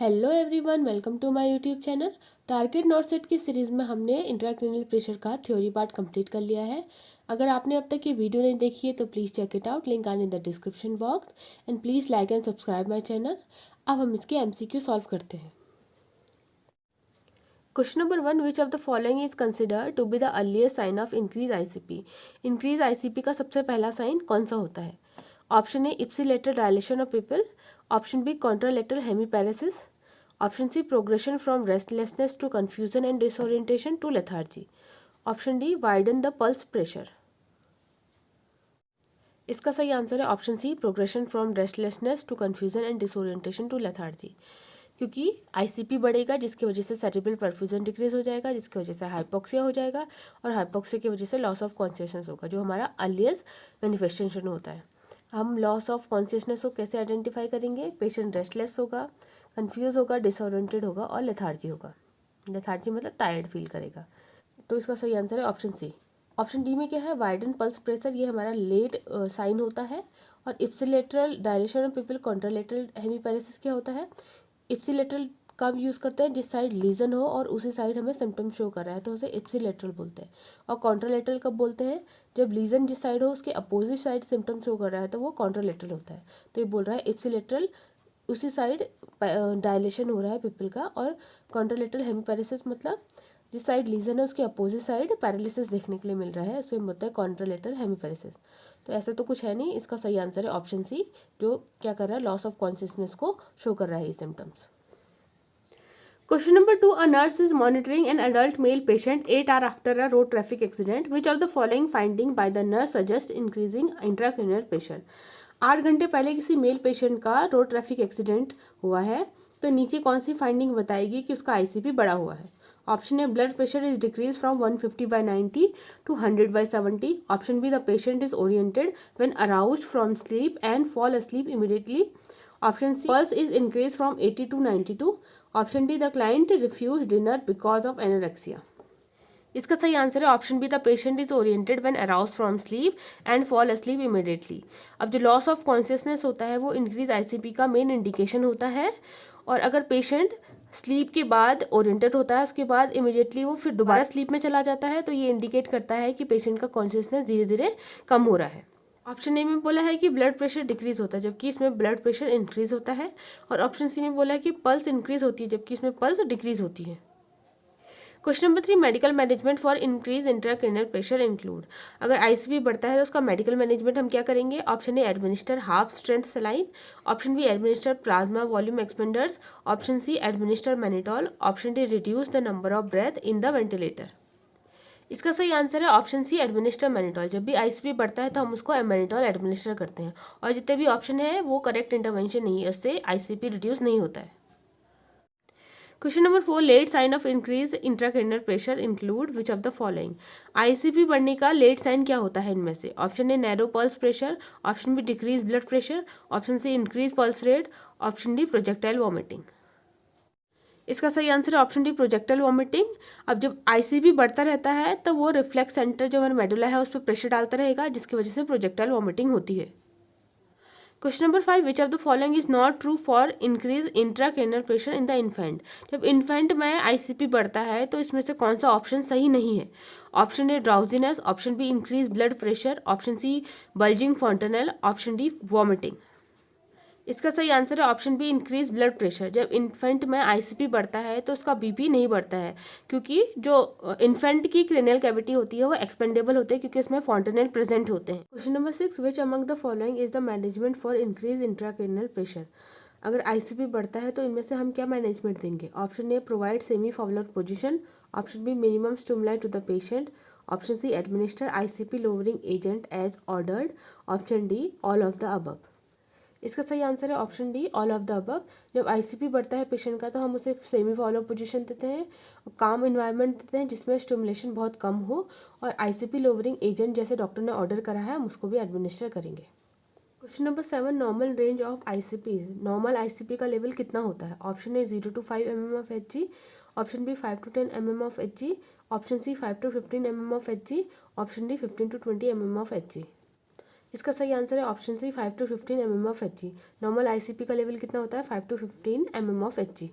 Hello everyone, welcome to my YouTube channel. Target not set की series में हमने intracranial pressure का theory part complete कर लिया है। अगर आपने अब तक ये वीडियो नहीं देखी है तो please check it out, link on in the description box and please like and subscribe my channel. अब हम इसके एमसीक्यू सॉल्व करते हैं। Question number 1, which of the following is consider to be the earliest sign of increase ICP. Increase ICP का सबसे पहला sign कौन सा होता है? Option A ipsilateral dilation of pupil, option B contralateral hemiparesis, option C progression from restlessness to confusion and disorientation to lethargy, option D widen the pulse pressure. इसका सही answer है option C progression from restlessness to confusion and disorientation to lethargy. क्योंकि ICP बढ़ेगा जिसकी वजह से cerebral perfusion decrease हो जाएगा, जिसकी वजह से हाइपोक्सिया हो जाएगा और हाइपोक्सिया की वजह से लॉस ऑफ कॉन्शियसनेस होगा, जो हमारा अर्लीस्ट मैनिफेस्टेशन होता है। हम लॉस ऑफ कॉन्शियसनेस को कैसे आइडेंटिफाई करेंगे? पेशेंट रेस्टलेस होगा, कंफ्यूज होगा, डिसओरिएंटेड होगा और लेथार्जी होगा। लेथार्जी मतलब टायर्ड फील करेगा। तो इसका सही आंसर है ऑप्शन सी। ऑप्शन डी में क्या है? वाइडन पल्स प्रेशर, ये हमारा लेट साइन होता है। और ipsilateral dilation of pupil, contralateral hemiparesis क्या होता है? इप्सिलेटरल कब यूज़ करते हैं? जिस साइड लीजन हो और उसी साइड हमें सिम्टम शो कर रहा है तो उसे इप्सिलेटरल बोलते हैं। और कॉन्ट्रालेटरल कब बोलते हैं? जब लीजन जिस साइड हो उसके अपोजिट साइड सिम्टम शो कर रहा है तो वो कॉन्ट्रालेटरल होता है। तो ये बोल रहा है इप्सिलेटरल उसी साइड डायलेशन हो रहा है पिपल का, और कॉन्ट्रालेटरल हेमीपैरेसिस मतलब जिस साइड लीजन है उसके अपोजिट साइड पैरालिसिस देखने के लिए मिल रहा है, उसे बोलते हैं कॉन्ट्रालेटरल हेमीपैरेसिस। तो ऐसा तो कुछ है नहीं, इसका सही आंसर है ऑप्शन सी, जो क्या कर रहा है? लॉस ऑफ कॉन्शियसनेस को शो कर रहा है ये symptoms. Question number 2, a nurse is monitoring an adult male patient 8 hours after a road traffic accident. Which of the following finding by the nurse suggest increasing intracranial pressure? 8 घंटे पहले किसी male patient का road traffic accident हुआ है, तो नीचे कौन सी finding बताएगी कि उसका आईसीपी बढ़ा हुआ है? Option A blood pressure is decrease from 150/90 to 100/70, option B the patient is oriented when aroused from sleep and fall asleep immediately, option C pulse is increase from 80 to 92, option D the client refuse dinner because of anorexia. इसका सही answer है option B the patient is oriented when arouse from sleep and fall asleep immediately. अब जो loss of consciousness होता है वो increase ICP का main indication होता है, और अगर पेशेंट स्लीप के बाद ओरिएंटेड होता है उसके बाद इमीडिएटली वो फिर दोबारा स्लीप में चला जाता है, तो ये इंडिकेट करता है कि पेशेंट का कॉन्शियसनेस धीरे धीरे कम हो रहा है। ऑप्शन ए में बोला है कि ब्लड प्रेशर डिक्रीज होता है जबकि इसमें ब्लड प्रेशर इंक्रीज होता है, और ऑप्शन सी में बोला है कि पल्स इंक्रीज होती है जबकि इसमें पल्स डिक्रीज होती है। Question number 3, medical management for increase intracranial pressure include. अगर आईसीपी बढ़ता है तो उसका मेडिकल मैनेजमेंट हम क्या करेंगे? Option A administer half strength saline, option B administer plasma volume expanders, option C administer mannitol, option D reduce the number of breath in the ventilator. इसका सही आंसर है ऑप्शन सी एडमिनिस्टर मैनिटॉल। जब भी ICP बढ़ता है तो हम उसको मैनिटॉल एडमिनिस्टर करते हैं, और जितने भी ऑप्शन है वो करेक्ट इंटरवेंशन नहीं है, उससे आईसीपी रिड्यूस नहीं होता है। Question number 4, late sign of increase intracranial pressure include which of the following. ICP बढ़ने का लेट साइन क्या होता है इनमें से? Option A narrow pulse pressure, option B decrease blood pressure, option C increase pulse rate, option D projectile vomiting. इसका सही answer है ऑप्शन डी प्रोजेक्टाइल वॉमिटिंग। अब जब आईसीपी बढ़ता रहता है तो वो रिफ्लेक्स सेंटर जो हमारा मेडुला है उस पर प्रेशर डालता रहेगा, जिसकी वजह से प्रोजेक्टाइल वॉमिटिंग होती है। Question number 5, which of the following is not true for increase intracranial pressure in the infant. जब इन्फेंट में आईसीपी बढ़ता है तो इसमें से कौन सा ऑप्शन सही नहीं है? Option A drowsiness, option B increase blood pressure, option C bulging fontanelle, option D vomiting. इसका सही आंसर है option B increase blood pressure. जब इन्फेंट में आईसीपी बढ़ता है तो उसका बीपी नहीं बढ़ता है, क्योंकि जो इन्फेंट की क्रेनियल कैविटी होती है वो एक्सपेंडेबल होते हैं क्योंकि उसमें फॉन्टेनल प्रेजेंट होते हैं। Question number 6, which among the following is the management for increase intracranial pressure. अगर आईसीपी बढ़ता है तो इनमें से हम क्या मैनेजमेंट देंगे? Option A provide semi Fowler position, option B minimum stimuli to the patient, option C administer ICP lowering agent as ordered, option D all of the above. इसका सही आंसर है option D all of the above. जब ICP बढ़ता है patient का तो हम उसे सेमी फॉलो पोजीशन देते हैं, काम इन्वायरमेंट देते हैं जिसमें स्टिमुलेशन बहुत कम हो, और आईसीपी लोअरिंग एजेंट जैसे डॉक्टर ने ऑर्डर करा है हम उसको भी एडमिनिस्टर करेंगे। Question number 7, normal range of ICP. Normal ICP का लेवल कितना होता है? Option A 0 to 5 mm of H, option B 5 to 10 mm of H, option C 5 to 15 mm of H, option D 15 to 20 mm of H. इसका सही answer है option C 5 to 15 mm of Hg। Normal ICP का level कितना होता है 5 to 15 mm of Hg।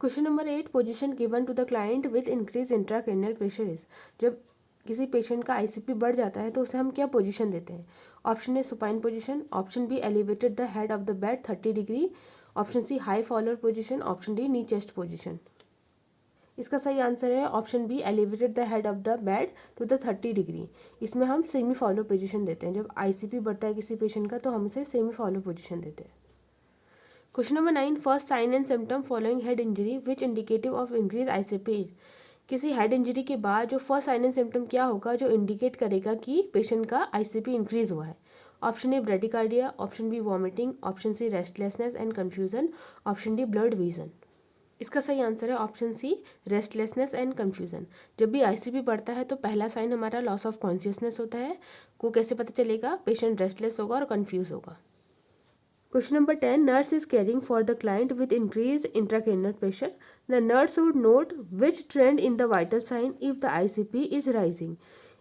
Question number 8, position given to the client with increase intracranial pressure is. जब किसी patient का ICP बढ़ जाता है तो उसे हम क्या पोजीशन देते हैं? Option A supine position, option B elevated the head of the bed 30 degree, option C high Fowler position, option D knee chest position. इसका सही आंसर है option B elevated the head of the bed to the 30 degree. इसमें हम semi follow position देते हैं। जब ICP बढ़ता है किसी पेशेंट का तो हम इसे सेमी फॉलो पोजीशन देते हैं। Question number 9, first sign and symptom following head injury which indicative of increase ICP। किसी हेड इंजरी के बाद जो फर्स्ट साइन एंड सिम्टम क्या होगा जो इंडिकेट करेगा कि पेशेंट का ICP इंक्रीज हुआ है? Option A bradycardia, option B vomiting, option C restlessness and confusion, option D blurred vision. इसका सही आंसर है option C restlessness and confusion. जब भी ICP बढ़ता है तो पहला साइन हमारा लॉस ऑफ कॉन्शियसनेस होता है। को कैसे पता चलेगा? पेशेंट रेस्टलेस होगा और कन्फ्यूज होगा। Question number 10, nurse is caring for the client with increase intracranial pressure. The nurse would note which trend in the vital sign if the ICP is rising.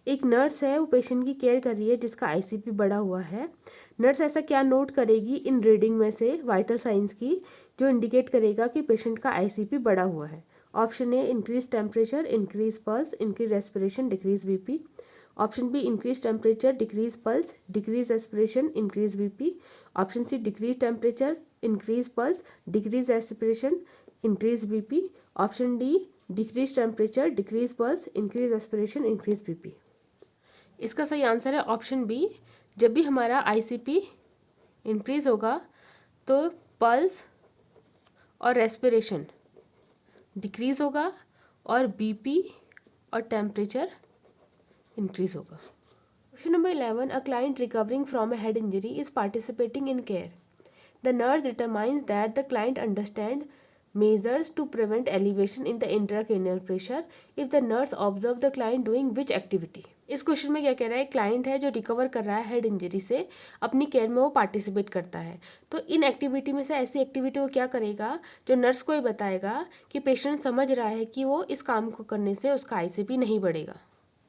एक नर्स है, वो patient की care कर रही है जिसका ICP बढ़ा हुआ है। नर्स ऐसा क्या नोट करेगी इन रीडिंग में से वाइटल साइंस की जो इंडिकेट करेगा कि पेशेंट का ICP बढ़ा हुआ है? Option A increase temperature, increase pulse, increase respiration, decrease BP। Option B increase temperature, decrease pulse, decrease respiration, increase BP। Option C decrease temperature, increase pulse, decrease respiration, increase BP। Option D decrease temperature, decrease pulse, increase respiration, increase BP। इसका सही answer है option B. जब भी हमारा ICP increase होगा तो pulse और respiration decrease होगा और BP और टेम्परेचर इंक्रीज होगा। Question number 11, a client recovering from a head injury is participating in care. The nurse determines that the client understand measures to prevent elevation in the intracranial pressure if the nurse observe the client doing which activity। इस question में क्या कह रहा है? Client है जो recover कर रहा है हेड इंजरी से, अपनी केयर में वो पार्टिसिपेट करता है। तो इन एक्टिविटी में से ऐसी एक्टिविटी वो क्या करेगा जो नर्स को ही बताएगा कि पेशेंट समझ रहा है कि वो इस काम को करने से उसका ICP नहीं बढ़ेगा?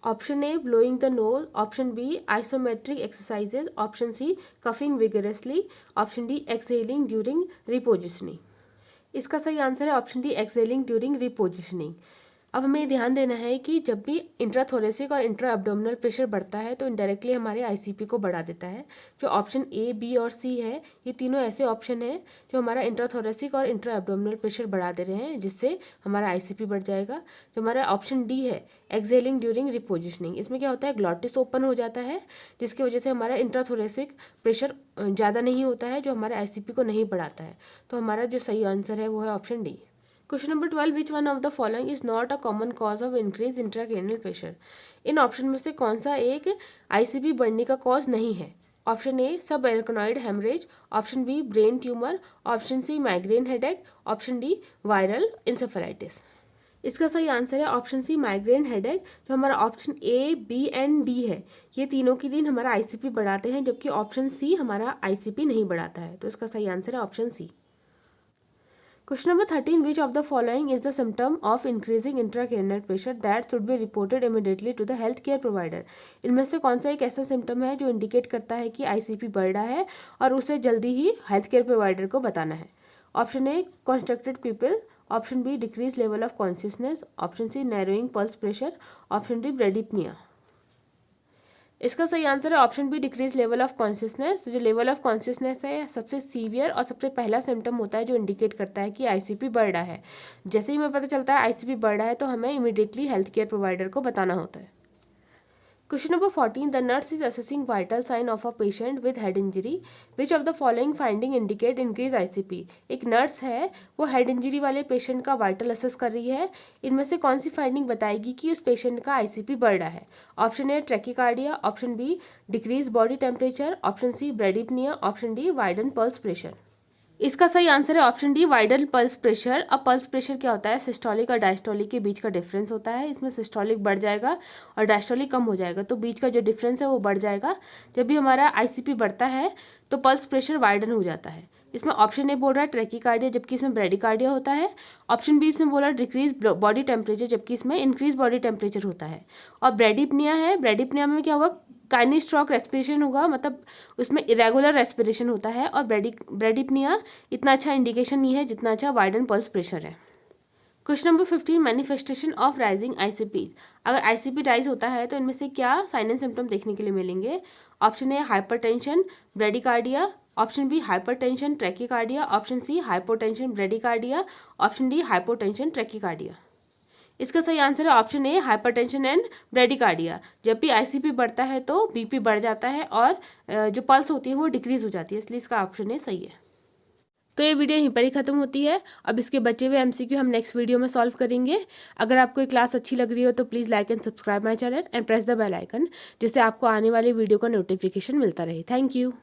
Option A blowing the nose, option B isometric exercises, option C coughing vigorously, option D exhaling during repositioning. इसका सही आंसर है option D exhaling during repositioning. अब हमें ध्यान देना है कि जब भी इंट्राथोरेसिक और इंट्रा एब्डोमिनल प्रेशर बढ़ता है तो इनडायरेक्टली हमारे ICP को बढ़ा देता है। जो ऑप्शन ए, बी और सी है ये तीनों ऐसे ऑप्शन हैं जो हमारा इंट्राथोरेसिक और इंट्रा एब्डोमिनल प्रेशर बढ़ा दे रहे हैं जिससे हमारा ICP बढ़ जाएगा। जो हमारा ऑप्शन डी है एक्सहेलिंग ड्यूरिंग रिपोजिशनिंग, इसमें क्या होता है ग्लॉटिस ओपन हो जाता है जिसकी वजह से हमारा इंट्राथोरेसिक प्रेशर ज़्यादा नहीं होता है जो हमारे ICP को नहीं बढ़ाता है। तो हमारा जो सही आंसर है वो है option D. Question number 12, which one of the following is not a common cause of increase intracranial pressure. In option में से कौन सा एक ICP बढ़ने का कॉज नहीं है? Option A subarachnoid haemorrhage, option B brain tumour, option C migraine headache, option D viral encephalitis. इसका सही आंसर है ऑप्शन सी माइग्रेन हेडेक। जो हमारा option A, B and D है ये तीनों के दिन हमारा ICP बढ़ाते हैं जबकि ऑप्शन सी हमारा ICP नहीं बढ़ाता है। तो इसका सही आंसर है option C. Question number 13, which of the following is the symptom of increasing intracranial pressure that should be reported immediately to the health care provider. इनमें से कौन सा एक ऐसा सिम्टम है जो इंडिकेट करता है कि ICP बढ़ रहा है और उसे जल्दी ही हेल्थ केयर प्रोवाइडर को बताना है? Option A constricted pupil, option B decrease level of consciousness, option C narrowing pulse pressure, option D bradypnoea. इसका सही आंसर है option B decrease level of consciousness. जो लेवल ऑफ कॉन्शियसनेस है सबसे severe और सबसे पहला सिम्टम होता है जो इंडिकेट करता है कि ICP बढ़ रहा है। जैसे ही हमें पता चलता है ICP बढ़ रहा है तो हमें इमीडिएटली हेल्थ केयर प्रोवाइडर को बताना होता है। Question number 14, the nurse is assessing vital sign of a patient with head injury, which of the following finding indicate increase ICP। एक नर्स है वो हेड इंजरी वाले पेशेंट का वाइटल असेस कर रही है। इनमें से कौन सी फाइंडिंग बताएगी कि उस पेशेंट का ICP बढ़ रहा है? Option A tachycardia, option B decrease body temperature, option C bradypnoea, option D widen pulse pressure. इसका सही आंसर है ऑप्शन डी वाइडल पल्स प्रेशर। अब पल्स प्रेशर क्या होता है? सिस्टोलिक और डायस्टोलिक के बीच का डिफरेंस होता है। इसमें सिस्टोलिक बढ़ जाएगा और डायस्टोलिक कम हो जाएगा तो बीच का जो डिफरेंस है वो बढ़ जाएगा। जब भी हमारा ICP बढ़ता है तो पल्स प्रेशर वाइडन हो जाता है। इसमें ऑप्शन ए बोल रहा है ट्रैकीकार्डिया, जबकि इसमें ब्रेडिकार्डिया होता है। ऑप्शन बी इसमें बोल रहा है डिक्रीज बॉडी टेम्परेचर, जबकि इसमें इंक्रीज बॉडी टेम्परेचर होता है। और ब्रेडिपनिया है, ब्रेडिपनिया में क्या होगा, काइनी स्ट्रोक रेस्पिरेशन होगा, मतलब उसमें इरेगुलर रेस्पिरेशन होता है। और ब्रेडिपनिया इतना अच्छा इंडिकेशन नहीं है जितना अच्छा वाइडन पल्स प्रेशर है। Question number 15, manifestation of rising ICPs. अगर आईसीपी राइज होता है तो इनमें से क्या साइन एंड सिम्टम देखने के लिए मिलेंगे? Option A hypertension bradycardia, option B hypertension tachycardia, option C hypotension bradycardia, option D hypotension tachycardia. इसका सही आंसर है option A hypertension and bradycardia. जब भी आईसीपी बढ़ता है तो बीपी बढ़ जाता है और जो पल्स होती है वो डिक्रीज हो जाती है, इसलिए इसका ऑप्शन ए सही है। तो ये वीडियो यहीं पर ही खत्म होती है। अब इसके बचे हुए एमसीक्यू हम नेक्स्ट वीडियो में सॉल्व करेंगे। अगर आपको ये क्लास अच्छी लग रही हो तो please like and subscribe my channel and press the bell icon, जिससे आपको आने वाली वीडियो का नोटिफिकेशन मिलता रहे। Thank you.